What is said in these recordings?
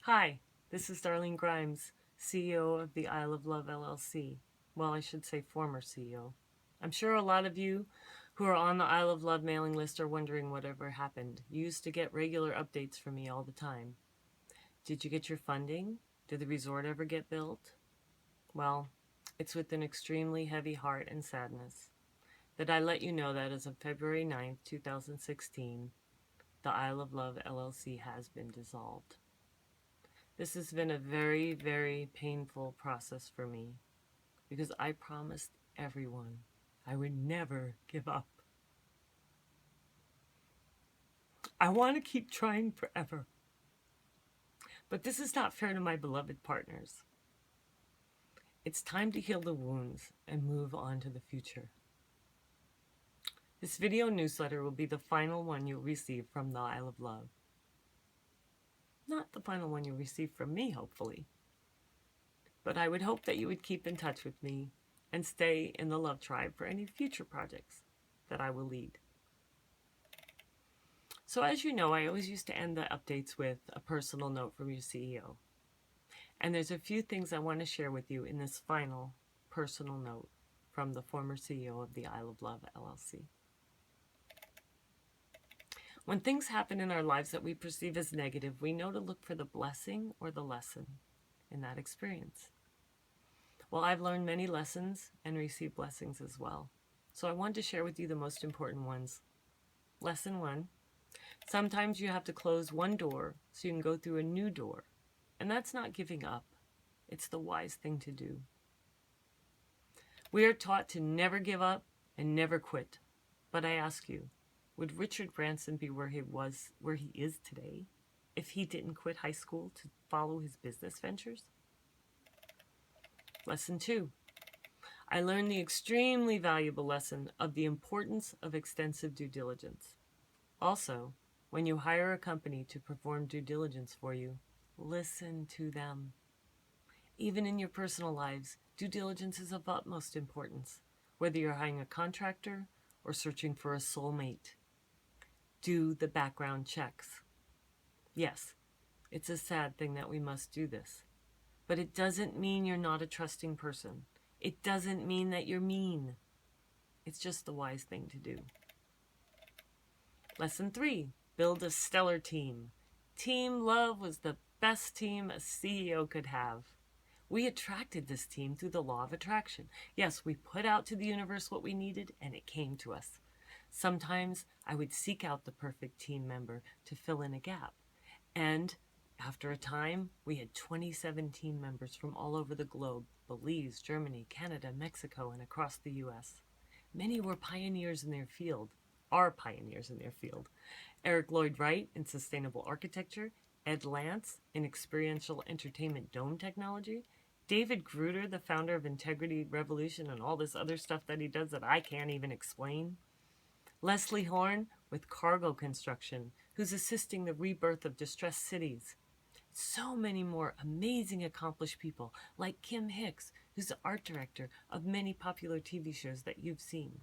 Hi, this is Darlene Grimes, CEO of the Isle of Love LLC. Well, I should say former CEO. I'm sure a lot of you who are on the Isle of Love mailing list are wondering whatever happened. You used to get regular updates from me all the time. Did you get your funding? Did the resort ever get built? Well, it's with an extremely heavy heart and sadness that I let you know that as of February 9th, 2016, the Isle of Love LLC has been dissolved. This has been a very, very painful process for me because I promised everyone I would never give up. I want to keep trying forever. But this is not fair to my beloved partners. It's time to heal the wounds and move on to the future. This video newsletter will be the final one you'll receive from the Isle of Love. Not the final one you'll receive from me, hopefully. But I would hope that you would keep in touch with me and stay in the Love Tribe for any future projects that I will lead. So as you know, I always used to end the updates with a personal note from your CEO. And there's a few things I want to share with you in this final personal note from the former CEO of the Isle of Love LLC. When things happen in our lives that we perceive as negative, we know to look for the blessing or the lesson in that experience. Well, I've learned many lessons and received blessings as well. So I wanted to share with you the most important ones. Lesson 1, sometimes you have to close one door so you can go through a new door. And that's not giving up. It's the wise thing to do. We are taught to never give up and never quit. But I ask you, would Richard Branson be where he is today if he didn't quit high school to follow his business ventures? Lesson 2. I learned the extremely valuable lesson of the importance of extensive due diligence. Also, when you hire a company to perform due diligence for you, listen to them. Even in your personal lives, due diligence is of utmost importance, whether you're hiring a contractor or searching for a soulmate. Do the background checks. Yes, it's a sad thing that we must do this. But it doesn't mean you're not a trusting person. It doesn't mean that you're mean. It's just the wise thing to do. Lesson 3, build a stellar team. Team Love was the best team a CEO could have. We attracted this team through the law of attraction. Yes, we put out to the universe what we needed and it came to us. Sometimes I would seek out the perfect team member to fill in a gap. And after a time, we had 27 team members from all over the globe, Belize, Germany, Canada, Mexico, and across the U.S. Many were pioneers in their field, are pioneers in their field. Eric Lloyd Wright in sustainable architecture, Ed Lance in experiential entertainment dome technology, David Gruder, the founder of Integrity Revolution and all this other stuff that he does that I can't even explain. Leslie Horn with cargo construction, who's assisting the rebirth of distressed cities. So many more amazing accomplished people like Kim Hicks, who's the art director of many popular TV shows that you've seen.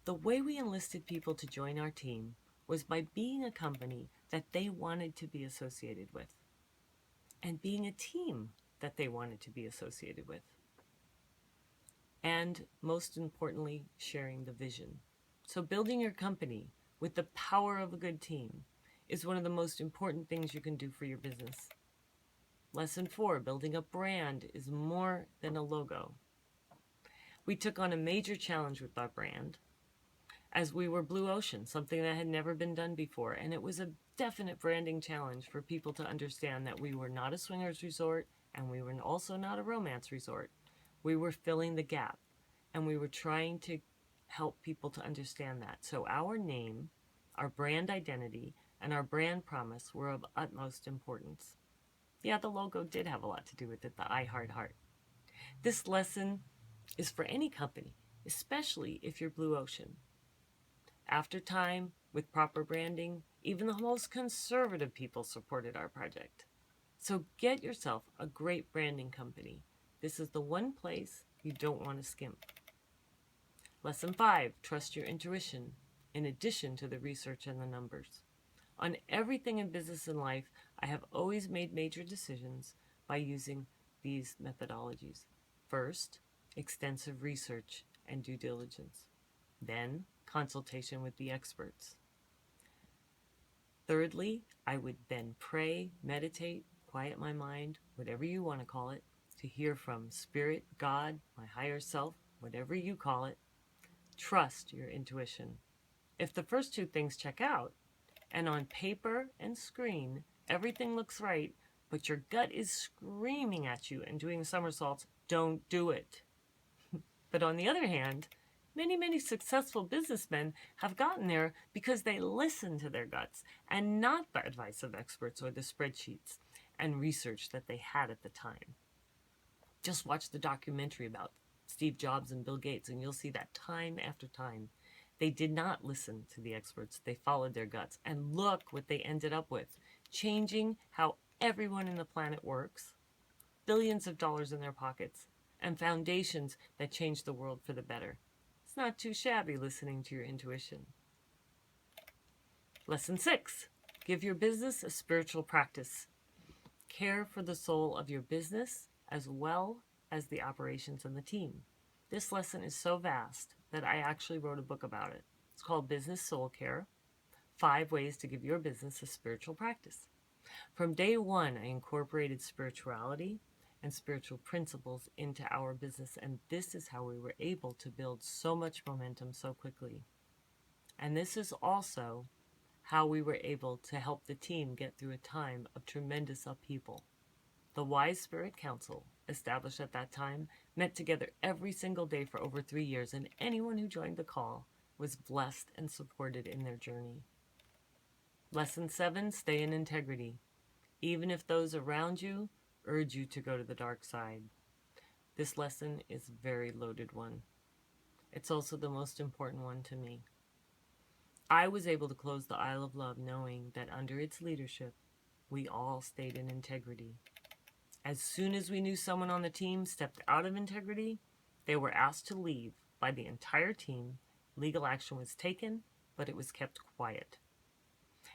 The way we enlisted people to join our team was by being a company that they wanted to be associated with and being a team that they wanted to be associated with. And most importantly, sharing the vision. So building your company with the power of a good team is one of the most important things you can do for your business. Lesson 4, building a brand is more than a logo. We took on a major challenge with our brand as we were Blue Ocean, something that had never been done before. And it was a definite branding challenge for people to understand that we were not a swingers resort and we were also not a romance resort. We were filling the gap and we were trying to help people to understand that. So our name, our brand identity, and our brand promise were of utmost importance. Yeah, the logo did have a lot to do with it, the I Heart Heart. This lesson is for any company, especially if you're Blue Ocean. After time, with proper branding, even the most conservative people supported our project. So get yourself a great branding company. This is the one place you don't want to skimp. Lesson 5, trust your intuition, in addition to the research and the numbers. On everything in business and life, I have always made major decisions by using these methodologies. First, extensive research and due diligence. Then, consultation with the experts. Thirdly, I would then pray, meditate, quiet my mind, whatever you want to call it, to hear from Spirit, God, my higher self, whatever you call it. Trust your intuition. If the first two things check out, and on paper and screen, everything looks right, but your gut is screaming at you and doing somersaults, don't do it. But on the other hand, many successful businessmen have gotten there because they listened to their guts and not the advice of experts or the spreadsheets and research that they had at the time. Just watch the documentary about Steve Jobs and Bill Gates, and you'll see that time after time. They did not listen to the experts. They followed their guts. And look what they ended up with. Changing how everyone in the planet works, billions of dollars in their pockets, and foundations that change the world for the better. It's not too shabby listening to your intuition. Lesson 6. Give your business a spiritual practice. Care for the soul of your business as well as the operations and the team. This lesson is so vast that I actually wrote a book about it. It's called Business Soul Care, 5 Ways to Give Your Business a Spiritual Practice. From day one, I incorporated spirituality and spiritual principles into our business, and this is how we were able to build so much momentum so quickly. And this is also how we were able to help the team get through a time of tremendous upheaval. The Wise Spirit Council, established at that time, met together every single day for over 3 years, and anyone who joined the call was blessed and supported in their journey. Lesson 7, stay in integrity, even if those around you urge you to go to the dark side. This lesson is a very loaded one. It's also the most important one to me. I was able to close the Isle of Love knowing that under its leadership, we all stayed in integrity. As soon as we knew someone on the team stepped out of integrity, they were asked to leave by the entire team. Legal action was taken, but it was kept quiet.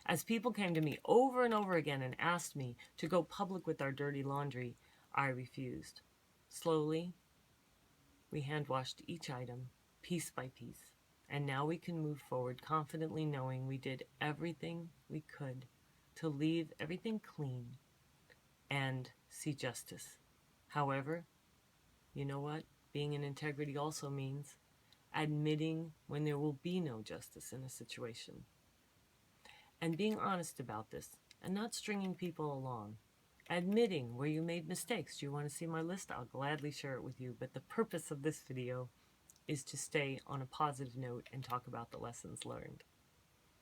As people came to me over and over again and asked me to go public with our dirty laundry, I refused. Slowly, we hand-washed each item, piece by piece, and now we can move forward confidently knowing we did everything we could to leave everything clean and see justice. However, you know what? Being in integrity also means admitting when there will be no justice in a situation. And being honest about this and not stringing people along. Admitting where you made mistakes. Do you want to see my list? I'll gladly share it with you. But the purpose of this video is to stay on a positive note and talk about the lessons learned.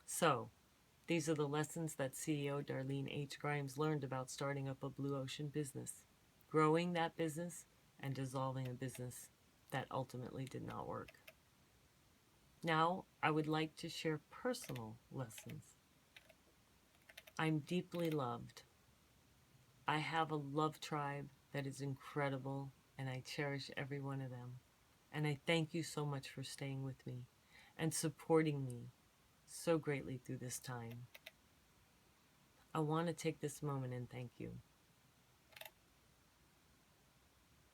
So, these are the lessons that CEO Darlene H learned about starting up a blue ocean business, growing that business, and dissolving a business that ultimately did not work. Now, I would like to share personal lessons. I'm deeply loved. I have a love tribe that is incredible, and I cherish every one of them. And I thank you so much for staying with me and supporting me so greatly through this time. I want to take this moment and thank you.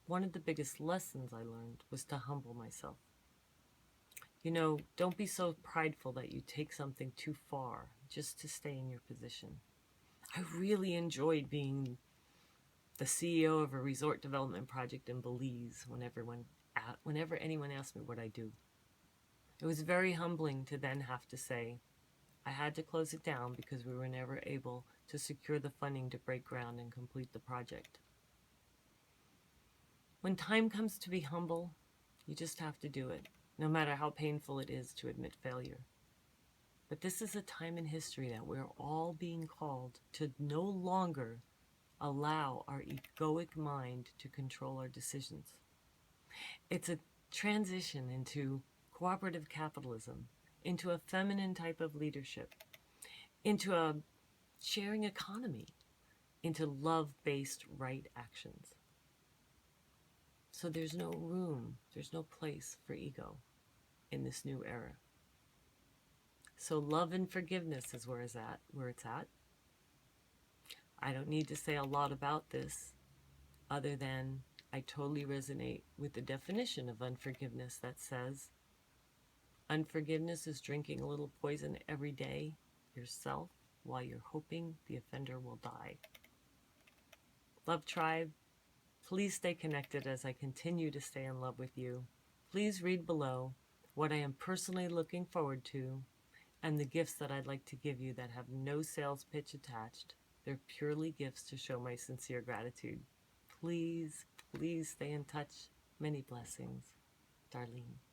One of the biggest lessons I learned was to humble myself. You know, don't be so prideful that you take something too far just to stay in your position. I really enjoyed being the CEO of a resort development project in Belize whenever anyone asked me what I do. It was very humbling to then have to say, I had to close it down because we were never able to secure the funding to break ground and complete the project. When time comes to be humble, you just have to do it, no matter how painful it is to admit failure. But this is a time in history that we're all being called to no longer allow our egoic mind to control our decisions. It's a transition into cooperative capitalism, into a feminine type of leadership, into a sharing economy, into love-based right actions. So there's no room, there's no place for ego in this new era. So love and forgiveness is where it's at. I don't need to say a lot about this other than I totally resonate with the definition of unforgiveness that says unforgiveness is drinking a little poison every day yourself while you're hoping the offender will die. Love Tribe, please stay connected as I continue to stay in love with you. Please read below what I am personally looking forward to and the gifts that I'd like to give you that have no sales pitch attached. They're purely gifts to show my sincere gratitude. Please, please stay in touch. Many blessings. Darlene.